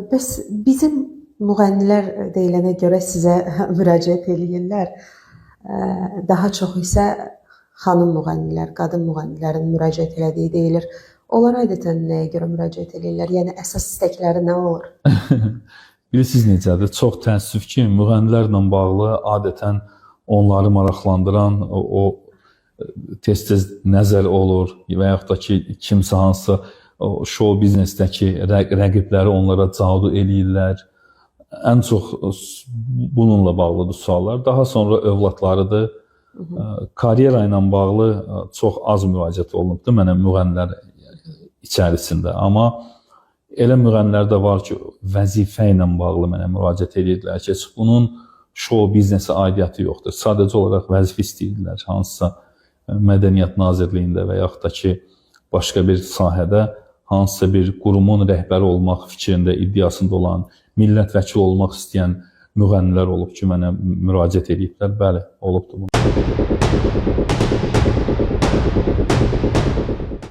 Bəs bizim müğənnilər deyilənə görə sizə müraciət eləyirlər. Daha çox isə xanım müğənnilər, qadın müğənnilərin müraciət elədiyi deyilir. Onlar adətən nəyə görə müraciət eləyirlər? Yəni əsas istəkləri nə olur? Bilirsiniz necədir? Çox təəssüf ki, müğənnilərlə bağlı adətən onları maraqlandıran o tez-tez nəzər olur və yaxud da ki, kimsə hansısa show biznesdəki rəqibləri onlara cadu eləyirlər. Ən çox bununla bağlıdır suallar. Daha sonra övladlarıdır. Karyera ilə bağlı çox az müraciət olunubdur mənə müğənnilər içərisində. Amma elə müğənnilər də var ki, vəzifə ilə bağlı mənə müraciət edirlər ki, bunun show biznesə aidiyyəti yoxdur. Sadəcə olaraq vəzifə istəyirlər hansısa Mədəniyyət Nazirliyində və yaxud da ki, başqa bir sahədə hansısa bir qurumun rəhbəri olmaq fikrində, iddiasında olan, millət vəkili olmaq istəyən müğənnilər olub ki, mənə müraciət ediblər. Bəli, olubdur bu.